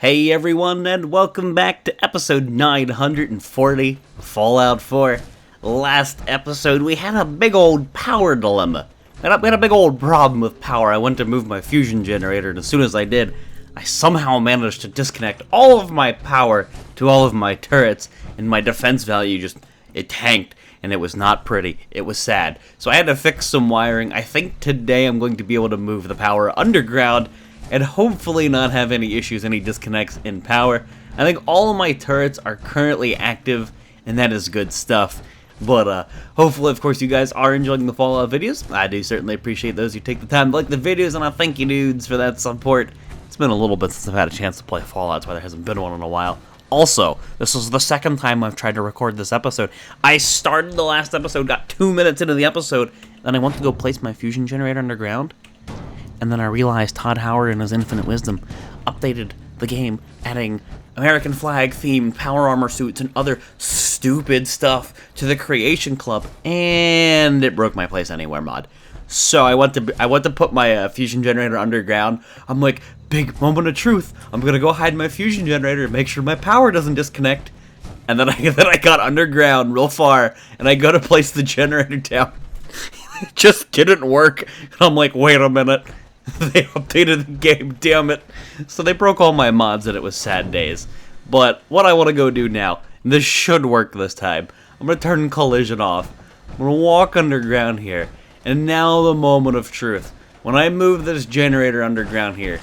Hey everyone, and welcome back to episode 940, Fallout 4. Last episode, we had a big old power dilemma. We had a big old problem with power. I went to move my fusion generator, and as soon as I did, I somehow managed to disconnect all of my power to all of my turrets, and my defense value it tanked, and it was not pretty. It was sad. So I had to fix some wiring. I think today I'm going to be able to move the power underground, and hopefully not have any issues, any disconnects in power. I think all of my turrets are currently active, and that is good stuff. But hopefully, of course, you guys are enjoying the Fallout videos. I do certainly appreciate those who take the time to like the videos, and I thank you dudes for that support. It's been a little bit since I've had a chance to play Fallout, that's why there hasn't been one in a while. Also, this is the second time I've tried to record this episode. I started the last episode, got 2 minutes into the episode, then I went to go place my fusion generator underground. And then I realized Todd Howard, in his infinite wisdom, updated the game, adding American flag-themed power armor suits and other stupid stuff to the Creation Club, and it broke my place anywhere mod. So I went to put my fusion generator underground. I'm like, big moment of truth. I'm gonna go hide my fusion generator and make sure my power doesn't disconnect. And then I got underground real far, and I go to place the generator down. It just didn't work. And I'm like, wait a minute. They updated the game, damn it. So they broke all my mods and it was sad days. But what I want to go do now, this should work this time. I'm going to turn collision off. I'm going to walk underground here. And now the moment of truth. When I move this generator underground here,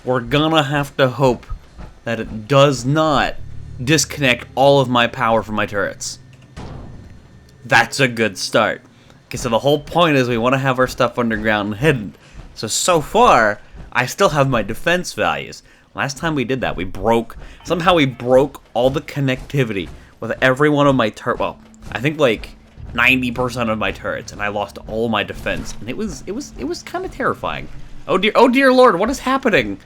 we're going to have to hope that it does not disconnect all of my power from my turrets. That's a good start. Okay, so the whole point is we want to have our stuff underground and hidden. So far, I still have my defense values. Last time we did that, somehow we broke all the connectivity with every one of my well, I think like 90% of my turrets, and I lost all my defense, and it was kind of terrifying. Oh dear Lord, what is happening?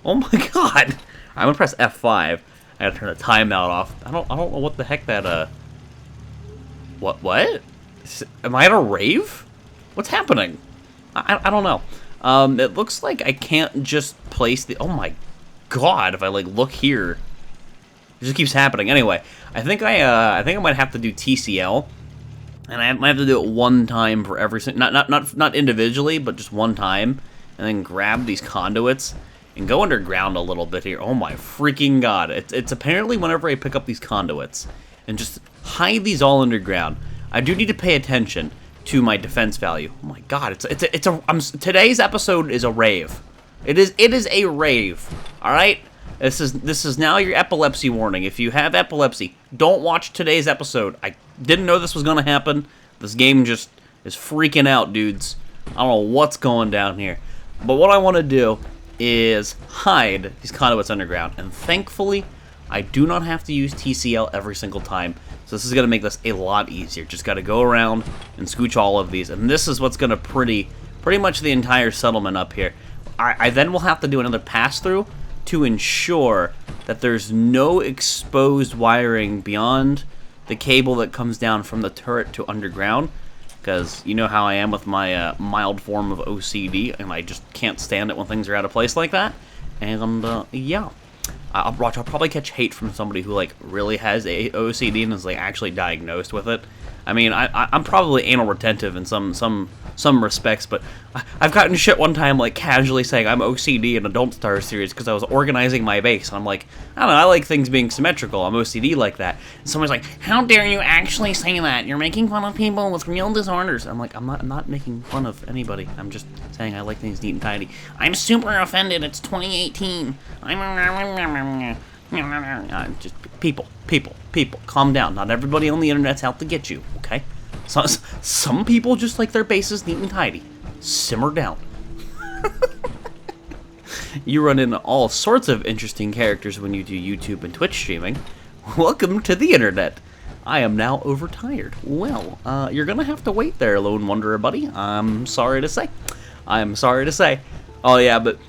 Oh my God! I'm gonna press F5. I gotta turn the timeout off. I don't know what the heck that What? Am I at a rave? What's happening? I don't know. It looks like I can't just place the... Oh my God, if I like look here, it just keeps happening. Anyway, I think I might have to do TCL, and I might have to do it one time for every... Not individually, but just one time, and then grab these conduits and go underground a little bit here. Oh my freaking God! It's apparently whenever I pick up these conduits and just hide these all underground, I do need to pay attention to my defense value. Oh my God, today's episode is a rave. It is a rave. All right, this is now your epilepsy warning. If you have epilepsy, don't watch today's episode. I didn't know this was gonna happen. This game just is freaking out, dudes. I don't know what's going down here, but what I want to do is hide these conduits underground, and thankfully, I do not have to use TCL every single time. So this is going to make this a lot easier. Just got to go around and scooch all of these. And this is what's going to pretty much the entire settlement up here. I then will have to do another pass-through to ensure that there's no exposed wiring beyond the cable that comes down from the turret to underground. Because you know how I am with my mild form of OCD, and I just can't stand it when things are out of place like that. And yeah. I'll probably catch hate from somebody who like really has OCD and is like actually diagnosed with it. I mean, I'm probably anal retentive in some respects, but I've gotten shit one time like casually saying I'm OCD in a Don't Starve series because I was organizing my base, and I'm like, I don't know, I like things being symmetrical. I'm OCD like that. And someone's like, how dare you actually say that? You're making fun of people with real disorders. I'm like, I'm not making fun of anybody. I'm just saying I like things neat and tidy. I'm super offended. It's 2018. Just people, calm down. Not everybody on the internet's out to get you, okay? So, some people just like their bases neat and tidy. Simmer down. You run into all sorts of interesting characters when you do YouTube and Twitch streaming. Welcome to the internet. I am now overtired. Well, you're gonna have to wait there, Lone Wanderer buddy. I'm sorry to say. Oh yeah, but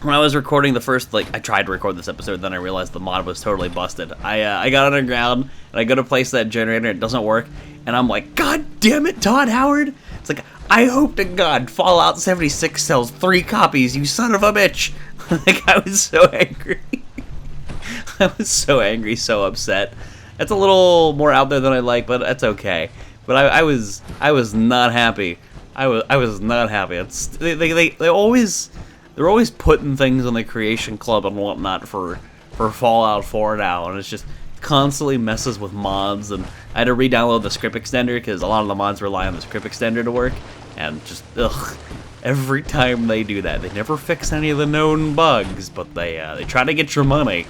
when I was recording the first, I tried to record this episode, then I realized the mod was totally busted. I got underground, and I go to place that generator, and it doesn't work, and I'm like, God damn it, Todd Howard! It's like, I hope to God Fallout 76 sells 3 copies, you son of a bitch! I was so angry. I was so angry, so upset. That's a little more out there than I like, but that's okay. But I was not happy. I was not happy. It's they're always putting things on the Creation Club and whatnot for Fallout 4 now, and it's just constantly messes with mods. And I had to re-download the script extender because a lot of the mods rely on the script extender to work, and just ugh. Every time they do that, they never fix any of the known bugs, but they try to get your money.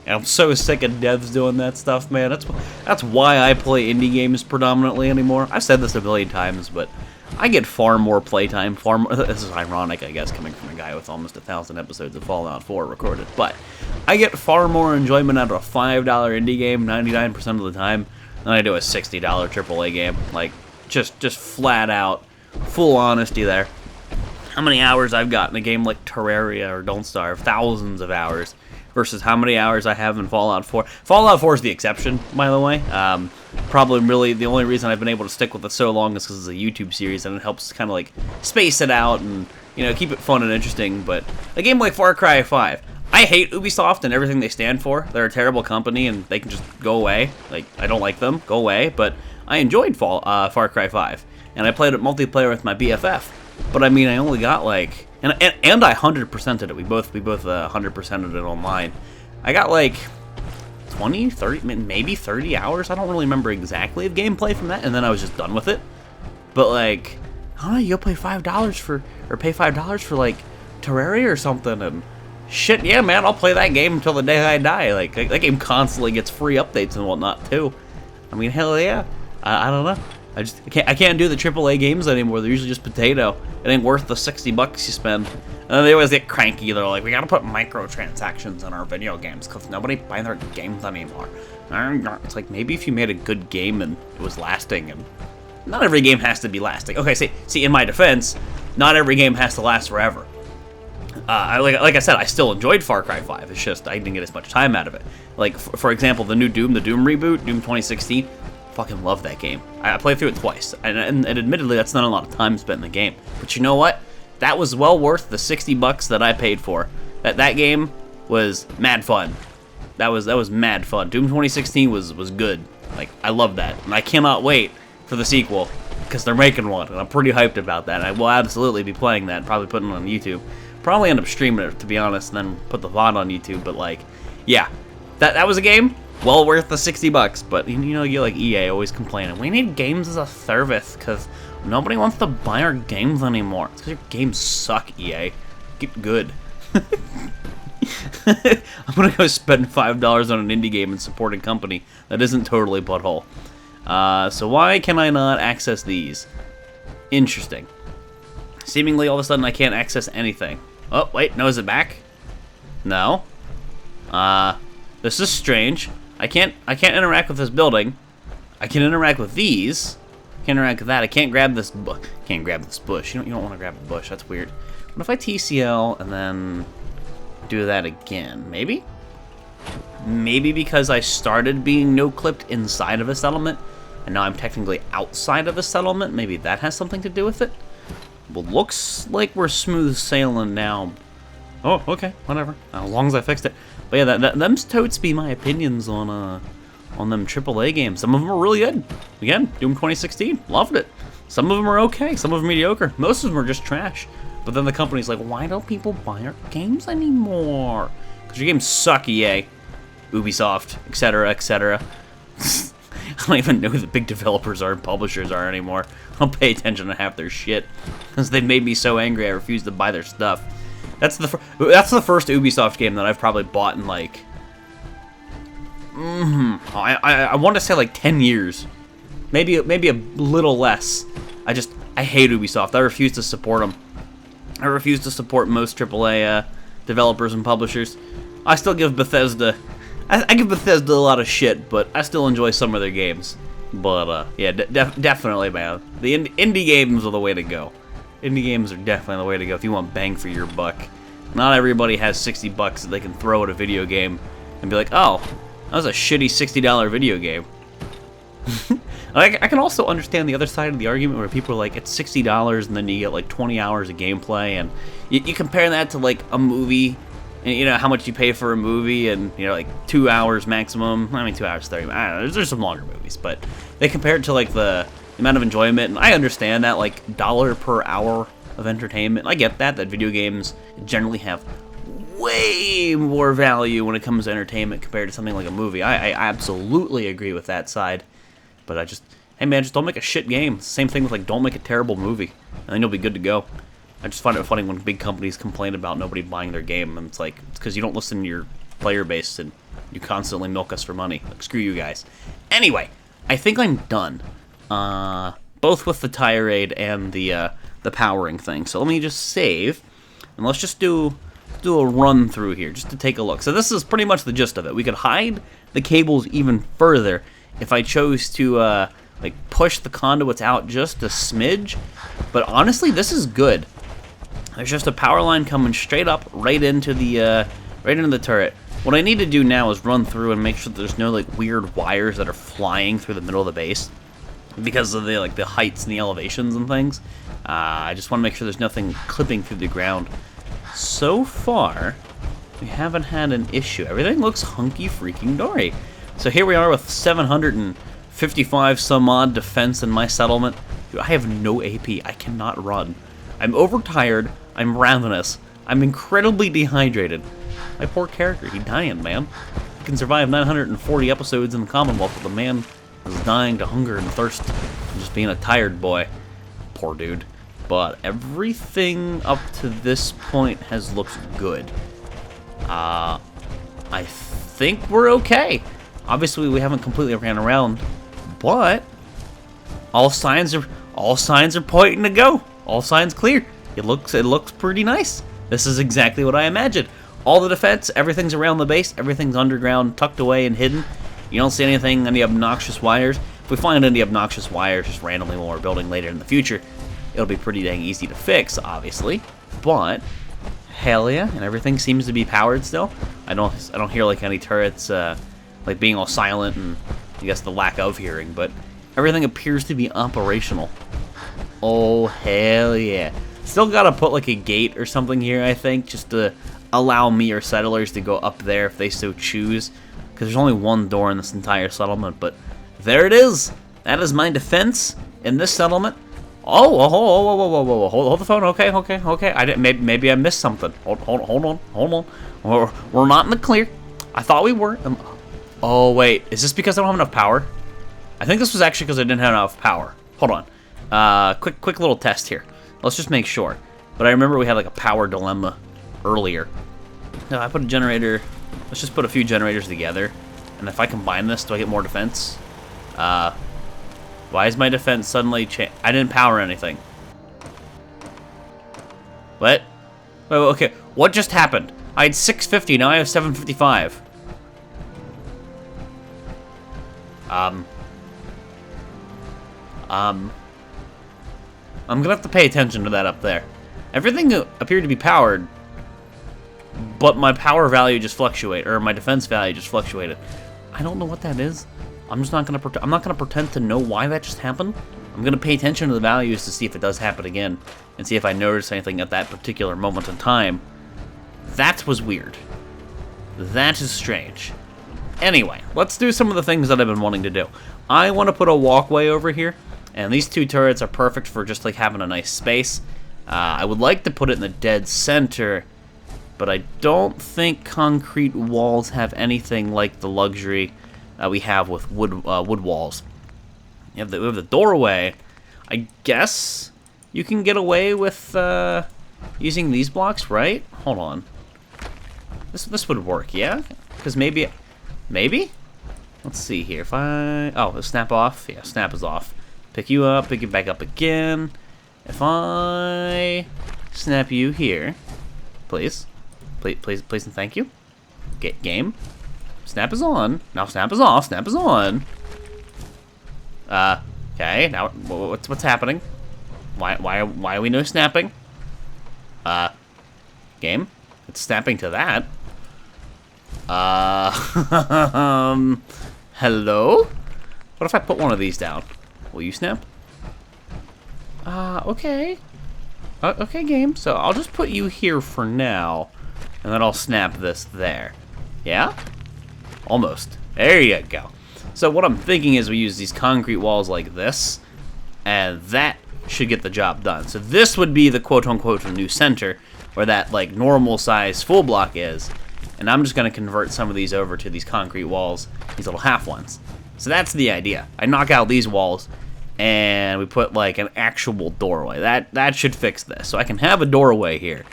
And I'm so sick of devs doing that stuff, man. That's why I play indie games predominantly anymore. I've said this a million times, but I get far more playtime. This is ironic, I guess, coming from a guy with almost 1,000 episodes of Fallout 4 recorded. But I get far more enjoyment out of a $5 indie game 99% of the time than I do a $60 AAA game. Like, just flat out, full honesty there. How many hours I've got in a game like Terraria or Don't Starve, thousands of hours, versus how many hours I have in Fallout 4. Fallout 4 is the exception, by the way. Probably really the only reason I've been able to stick with it so long is because it's a YouTube series, and it helps kind of like space it out and, you know, keep it fun and interesting. But a game like Far Cry 5, I hate Ubisoft and everything they stand for. They're a terrible company, and they can just go away. Like, I don't like them, go away. But I enjoyed Far Cry 5, and I played it multiplayer with my BFF. But I mean, I only got like, and I 100%ed it. We both 100%ed it online. I got like 20, 30, maybe 30 hours. I don't really remember exactly of gameplay from that, and then I was just done with it. But like, I don't know, you'll pay $5 for, or pay $5 for like Terraria or something, and shit, yeah, man, I'll play that game until the day I die. Like that game constantly gets free updates and whatnot too. I mean, hell yeah. I don't know. I can't do the AAA games anymore. They're usually just potato. It ain't worth the $60 you spend. And they always get cranky. They're like, we gotta put microtransactions in our video games because nobody buys their games anymore. It's like, maybe if you made a good game and it was lasting, and not every game has to be lasting. Okay, see, in my defense, not every game has to last forever. Like I said, I still enjoyed Far Cry 5. It's just I didn't get as much time out of it. Like, for example, the new Doom reboot, Doom 2016. Fucking love that game. I played through it twice, and admittedly, that's not a lot of time spent in the game. But you know what? That was well worth the $60 that I paid for. That game was mad fun. That was mad fun. Doom 2016 was good. Like, I love that, and I cannot wait for the sequel because they're making one, and I'm pretty hyped about that. I will absolutely be playing that. Probably putting it on YouTube. Probably end up streaming it, to be honest, and then put the VOD on YouTube. But like, yeah, that was a game. Well worth the $60, but you know, you like EA always complaining, we need games as a service because nobody wants to buy our games anymore. It's because your games suck, EA. Get good. I'm gonna go spend $5 on an indie game and support a company that isn't totally butthole. So why can I not access these? Interesting. Seemingly all of a sudden I can't access anything. Oh, wait, no, is it back? No. This is strange. I can't interact with this building. I can interact with these. Can't interact with that. I can't grab this can't grab this bush. You don't want to grab a bush. That's weird. What if I TCL and then do that again? Maybe? Maybe because I started being no-clipped inside of a settlement, and now I'm technically outside of a settlement. Maybe that has something to do with it. Well, looks like we're smooth sailing now. Oh, okay, whatever. As long as I fixed it. But yeah, them's totes be my opinions on them AAA games. Some of them are really good. Again, Doom 2016, loved it. Some of them are okay, some of them are mediocre. Most of them are just trash. But then the company's like, why don't people buy our games anymore? Because your games suck, EA, Ubisoft, etc., etc. I don't even know who the big developers are and publishers are anymore. I don't pay attention to half their shit. Because they made me so angry I refuse to buy their stuff. That's the first Ubisoft game that I've probably bought in like I want to say like 10 years, maybe a little less. I hate Ubisoft. I refuse to support them. I refuse to support most AAA developers and publishers. I still give Bethesda. I give Bethesda a lot of shit, but I still enjoy some of their games. But yeah, definitely, man. The indie games are the way to go. Indie games are definitely the way to go if you want bang for your buck. Not everybody has $60 that they can throw at a video game and be like, oh, that was a shitty $60 video game. I can also understand the other side of the argument where people are like, it's $60 and then you get like 20 hours of gameplay, and you compare that to like a movie and you know how much you pay for a movie, and you know like 2 hours maximum. I mean 2 hours 30. I don't know. There's some longer movies, but they compare it to like the amount of enjoyment, and I understand that like dollar per hour of entertainment. I get that video games generally have way more value when it comes to entertainment compared to something like a movie. I absolutely agree with that side, but hey man, just don't make a shit game. Same thing with like don't make a terrible movie, and then you'll be good to go. I just find it funny when big companies complain about nobody buying their game, and it's like, it's because you don't listen to your player base and you constantly milk us for money. Like, screw you guys. Anyway, I think I'm done. Both with the tirade and the powering thing. So let me just save, and let's just do a run through here just to take a look. So this is pretty much the gist of it. We could hide the cables even further if I chose to like push the conduits out just a smidge. But honestly, this is good. There's just a power line coming straight up right into the turret. What I need to do now is run through and make sure that there's no like weird wires that are flying through the middle of the base because of the the heights and the elevations and things. I just want to make sure there's nothing clipping through the ground. So far, we haven't had an issue. Everything looks hunky freaking dory. So here we are with 755 some odd defense in my settlement. Dude, I have no AP. I cannot run. I'm overtired. I'm ravenous. I'm incredibly dehydrated. My poor character, he's dying, man. He can survive 940 episodes in the Commonwealth, but the man is dying to hunger and thirst and just being a tired boy. Poor dude. But everything up to this point has looked good. I think we're okay. Obviously, we haven't completely ran around, but all signs are pointing to go. All signs clear. It looks pretty nice. This is exactly what I imagined. All the defense, everything's around the base, everything's underground, tucked away and hidden. You don't see anything, any obnoxious wires. If we find any obnoxious wires just randomly when we're building later in the future, it'll be pretty dang easy to fix, obviously. But hell yeah, and everything seems to be powered still. I don't hear like any turrets like being all silent, and I guess the lack of hearing, but everything appears to be operational. Oh hell yeah. Still gotta put like a gate or something here, I think, just to allow me or settlers to go up there if they so choose, because there's only one door in this entire settlement. But there it is. That is my defense in this settlement. Oh, hold the phone. Okay. I didn't. Maybe I missed something. Hold on. We're not in the clear. I thought we were. Oh wait, is this because I don't have enough power? I think this was actually because I didn't have enough power. Hold on. Quick little test here. Let's just make sure. But I remember we had like a power dilemma earlier. No, I put a generator. Let's just put a few generators together. And if I combine this, do I get more defense? Why is my defense suddenly I didn't power anything. What? Wait, okay. What just happened? I had 650, now I have 755. I'm gonna have to pay attention to that up there. Everything appeared to be powered, but my power value just fluctuated, or my defense value just fluctuated. I don't know what that is. I'm not gonna pretend to know why that just happened. I'm gonna pay attention to the values to see if it does happen again, and see if I notice anything at that particular moment in time. That was weird. That is strange. Anyway, let's do some of the things that I've been wanting to do. I want to put a walkway over here, and these two turrets are perfect for just like having a nice space. I would like to put it in the dead center, but I don't think concrete walls have anything like the luxury we have with wood walls. We have the doorway. I guess you can get away with using these blocks, right? Hold on. This would work, yeah? Because maybe. Let's see here. If oh, snap off. Yeah, snap is off. Pick you up. Pick you back up again. If I snap you here, please, and thank you. Get game. Snap is on. Now snap is off. Snap is on. Okay. Now what's happening? Why are we no snapping? Game. It's snapping to that. Hello? What if I put one of these down? Will you snap? Okay. Okay, game. So I'll just put you here for now. and then I'll snap this there. Yeah? Almost. There you go. So what I'm thinking is we use these concrete walls like this, and that should get the job done. So this would be the quote-unquote new center, where that like normal size full block is, and I'm just going to convert some of these over to these concrete walls, these little half ones. So that's the idea. I knock out these walls, and we put like an actual doorway. That should fix this. So I can have a doorway here,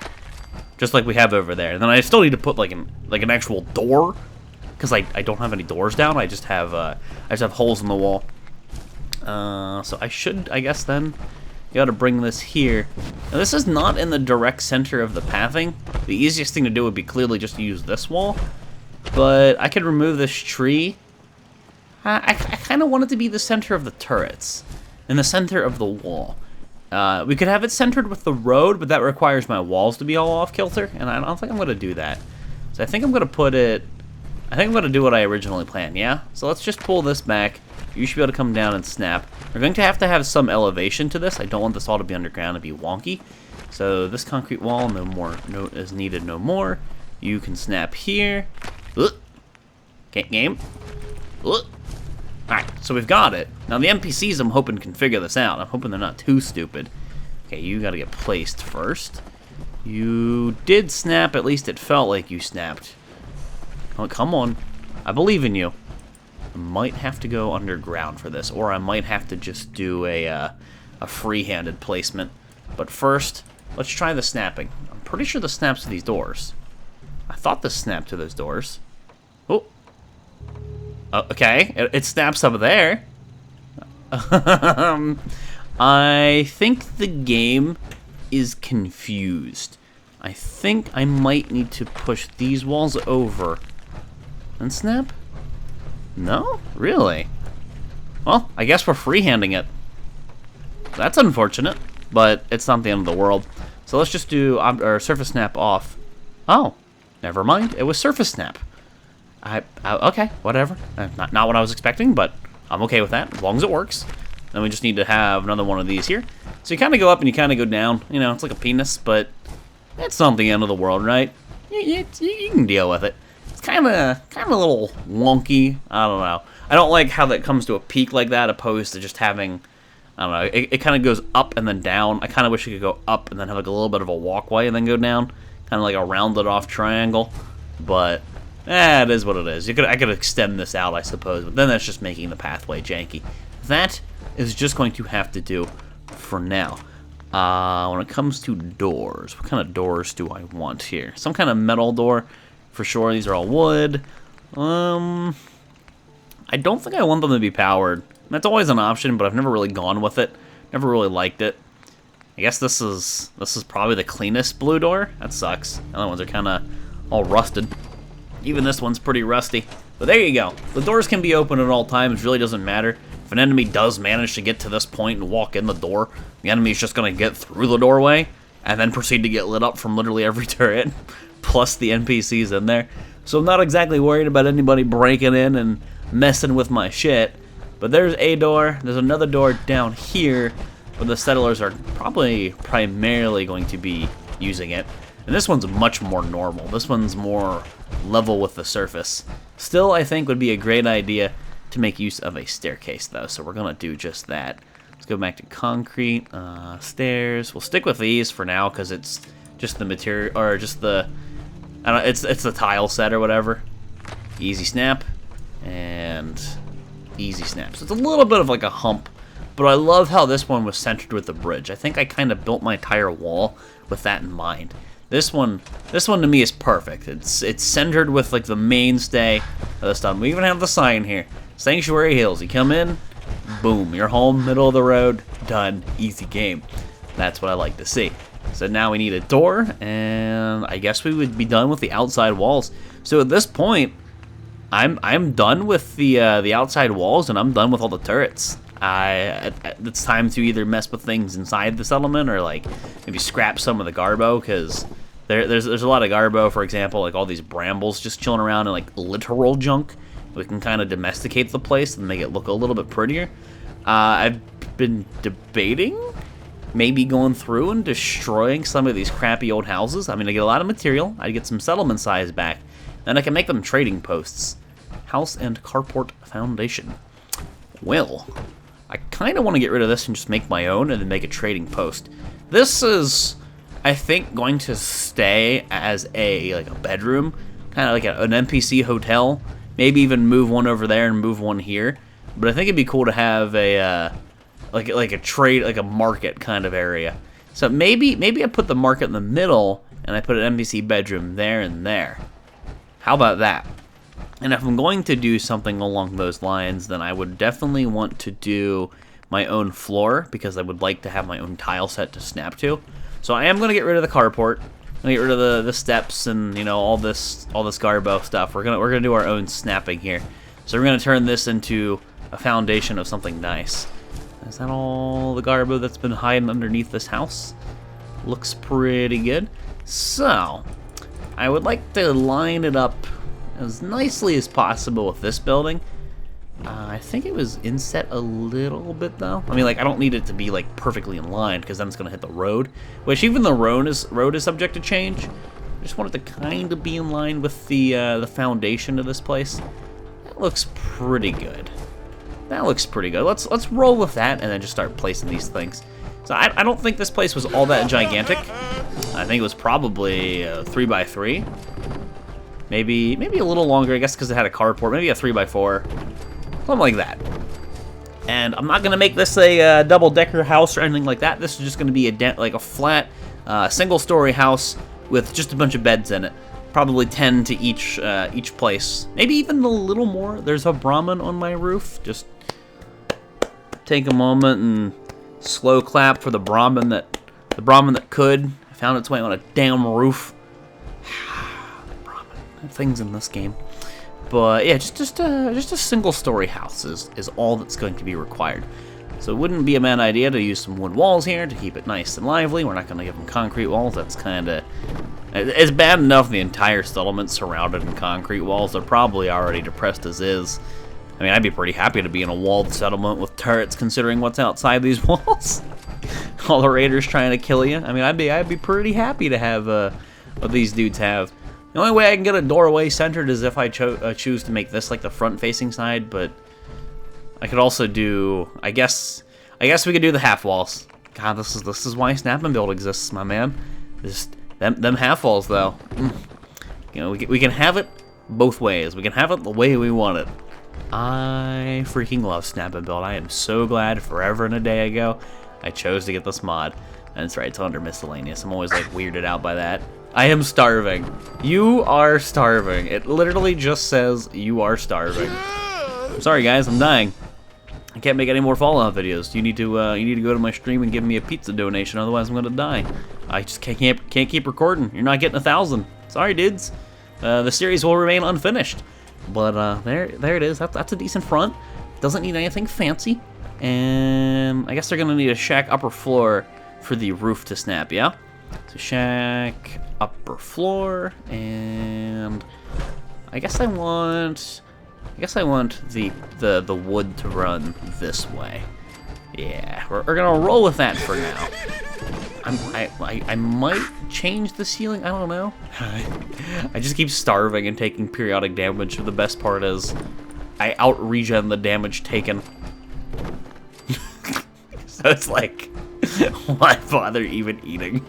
just like we have over there. And then I still need to put like an actual door, because I don't have any doors down. I just have holes in the wall. So I guess then you got to bring this here. Now this is not in the direct center of the pathing. The easiest thing to do would be clearly just to use this wall, but I could remove this tree. I kind of want it to be the center of the turrets, in the center of the wall. We could have it centered with the road, but that requires my walls to be all off kilter, and I don't think I'm going to do that. So I think I'm going to put it, I think I'm going to do what I originally planned, yeah? So let's just pull this back. You should be able to come down and snap. We're going to have some elevation to this. I don't want this all to be underground and be wonky. So this concrete wall is needed no more. You can snap here. Okay, game. Alright, so we've got it. Now the NPCs I'm hoping can figure this out. I'm hoping they're not too stupid. Okay, you gotta get placed first. You did snap, at least it felt like you snapped. Oh, come on. I believe in you. I might have to go underground for this, or I might have to just do a free-handed placement. But first, let's try the snapping. I'm pretty sure the snaps to these doors. I thought this snapped to those doors. Oh. Okay, it snaps up there. I think the game is confused. I think I might need to push these walls over and snap. No? Really? Well, I guess we're freehanding it. That's unfortunate, but it's not the end of the world. So let's just do our surface snap off. Oh, never mind. It was surface snap. Okay, whatever. Not what I was expecting, but I'm okay with that as long as it works. Then we just need to have another one of these here. So you kind of go up and you kind of go down. You know, it's like a penis, but it's not the end of the world, right? You can deal with it. It's kind of a little wonky. I don't know. I don't like how that comes to a peak like that, opposed to just having, I don't know. It kind of goes up and then down. I kind of wish it could go up and then have like a little bit of a walkway and then go down, kind of like a rounded off triangle. But it is what it is. I could extend this out, I suppose, but then that's just making the pathway janky. That is just going to have to do for now. When it comes to doors, what kind of doors do I want here? Some kind of metal door. For sure, these are all wood. I don't think I want them to be powered. That's always an option, but I've never really gone with it. Never really liked it. I guess this is probably the cleanest blue door. That sucks. The other ones are kind of all rusted. Even this one's pretty rusty. But there you go. The doors can be open at all times. Really doesn't matter. If an enemy does manage to get to this point and walk in the door, the enemy's just going to get through the doorway and then proceed to get lit up from literally every turret, plus the NPCs in there. So I'm not exactly worried about anybody breaking in and messing with my shit. But there's a door. There's another door down here where the settlers are probably primarily going to be using it. And this one's much more normal. This one's more level with the surface. Still, I think would be a great idea to make use of a staircase, though. So we're going to do just that. Let's go back to concrete, stairs. We'll stick with these for now because it's just the material, or just the, I don't know, it's the tile set or whatever. Easy snap and easy snap. So it's a little bit of like a hump, but I love how this one was centered with the bridge. I think I kind of built my entire wall with that in mind. This one to me is perfect. It's centered with like the mainstay of the stuff. We even have the sign here, Sanctuary Hills. You come in, boom, you're home, middle of the road, done, easy game. That's what I like to see. So now we need a door, and I guess we would be done with the outside walls. So at this point, I'm done with the outside walls, and I'm done with all the turrets. It's time to either mess with things inside the settlement or like maybe scrap some of the garbo, because there's a lot of garbo, for example, like all these brambles just chilling around and like literal junk. We can kind of domesticate the place and make it look a little bit prettier. I've been debating maybe going through and destroying some of these crappy old houses. I mean, I get a lot of material. I get some settlement size back. Then I can make them trading posts. House and carport foundation. Well, I kind of want to get rid of this and just make my own and then make a trading post. This is, I think, going to stay as a bedroom, kind of like an NPC hotel. Maybe even move one over there and move one here. But I think it'd be cool to have a like a trade, like a market kind of area. So maybe I put the market in the middle and I put an NPC bedroom there and there. How about that? And if I'm going to do something along those lines, then I would definitely want to do my own floor, because I would like to have my own tile set to snap to. So I am going to get rid of the carport. I'm going to get rid of the steps and, you know, all this garbo stuff. We're gonna do our own snapping here. So we're gonna turn this into a foundation of something nice. Is that all the garbo that's been hiding underneath this house? Looks pretty good. So I would like to line it up as nicely as possible with this building. I think it was inset a little bit though. I mean, like, I don't need it to be like perfectly in line, because then it's gonna hit the road, which even the road is subject to change. I just want it to kind of be in line with the foundation of this place. That looks pretty good. That looks pretty good. Let's roll with that and then just start placing these things. So I don't think this place was all that gigantic. I think it was probably 3x3. Maybe a little longer, I guess, because it had a carport. Maybe a 3x4. Something like that. And I'm not going to make this a double-decker house or anything like that. This is just going to be like a flat, single-story house with just a bunch of beds in it. Probably 10 to each place. Maybe even a little more. There's a Brahmin on my roof. Just take a moment and slow clap for the Brahmin that could. Found its way on a damn roof. Things in this game. But yeah, just a single-story house is all that's going to be required. So it wouldn't be a bad idea to use some wood walls here to keep it nice and lively. We're not going to give them concrete walls. That's kind of... It's bad enough the entire settlement surrounded in concrete walls. They're probably already depressed as is. I mean, I'd be pretty happy to be in a walled settlement with turrets, considering what's outside these walls. All the raiders trying to kill you. I mean, I'd be pretty happy to have what these dudes have. The only way I can get a doorway centered is if I choose to make this like the front-facing side, but I could also do, I guess we could do the half walls. God, this is why Snap and Build exists, my man. Just them half walls though. You know, we can have it both ways. We can have it the way we want it. I freaking love Snap and Build. I am so glad forever and a day ago I chose to get this mod. And that's right, it's under miscellaneous. I'm always like weirded out by that. I am starving. You are starving. It literally just says you are starving. I'm sorry guys, I'm dying. I can't make any more Fallout videos. You need to go to my stream and give me a pizza donation, otherwise I'm gonna die. I just can't keep recording. You're not getting 1,000. Sorry, dudes. The series will remain unfinished. But there it is. That's a decent front. Doesn't need anything fancy. And I guess they're gonna need a shack upper floor for the roof to snap, yeah? So shack upper floor, and I guess I want the wood to run this way. Yeah, we're gonna roll with that for now. I might change the ceiling. I don't know. I just keep starving and taking periodic damage. The best part is I out-regen the damage taken. So it's like, why bother even eating?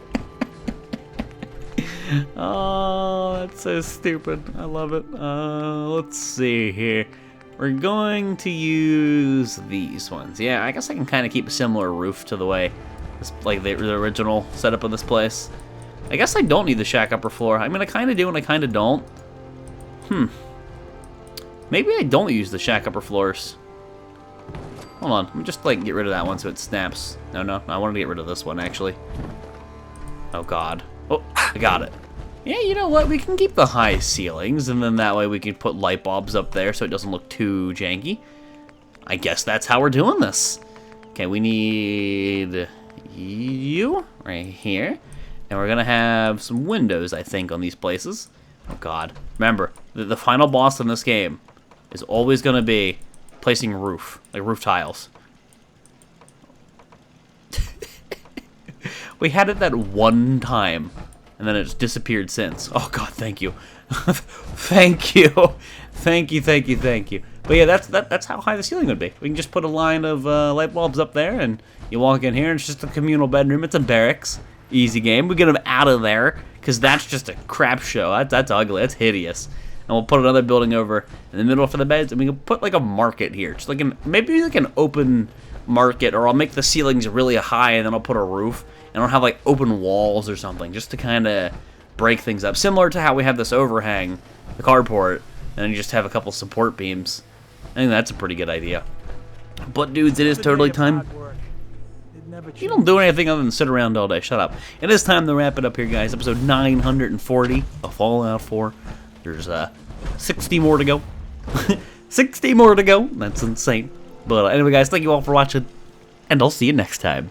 Oh, that's so stupid. I love it. Let's see here. We're going to use these ones. Yeah, I guess I can kind of keep a similar roof to the way, like the original setup of this place. I guess I don't need the shack upper floor. I mean, I kind of do and I kind of don't. Maybe I don't use the shack upper floors. Hold on, let me just like get rid of that one so it snaps. No, I wanted to get rid of this one actually. Oh God. Oh, I got it. Yeah, you know what? We can keep the high ceilings, and then that way we can put light bulbs up there so it doesn't look too janky. I guess that's how we're doing this. Okay, we need you right here. And we're gonna have some windows, I think, on these places. Oh God. Remember, the final boss in this game is always gonna be placing roof, like roof tiles. We had it that one time, and then it's disappeared since. Oh god, thank you. Thank you. Thank you, thank you, thank you. But yeah, that's how high the ceiling would be. We can just put a line of light bulbs up there, and you walk in here, and it's just a communal bedroom. It's a barracks. Easy game. We get them out of there, because that's just a crap show. That's ugly. That's hideous. And we'll put another building over in the middle for the beds, and we can put like a market here. Just like maybe like an open market, or I'll make the ceilings really high, and then I'll put a roof, and I'll have like open walls or something, just to kind of break things up. Similar to how we have this overhang, the carport, and then you just have a couple support beams. I think that's a pretty good idea. But dudes, it is totally time. You don't do anything other than sit around all day. Shut up. It is time to wrap it up here, guys. Episode 940 of Fallout 4. There's 60 more to go. 60 more to go. That's insane. But anyway, guys, thank you all for watching, and I'll see you next time.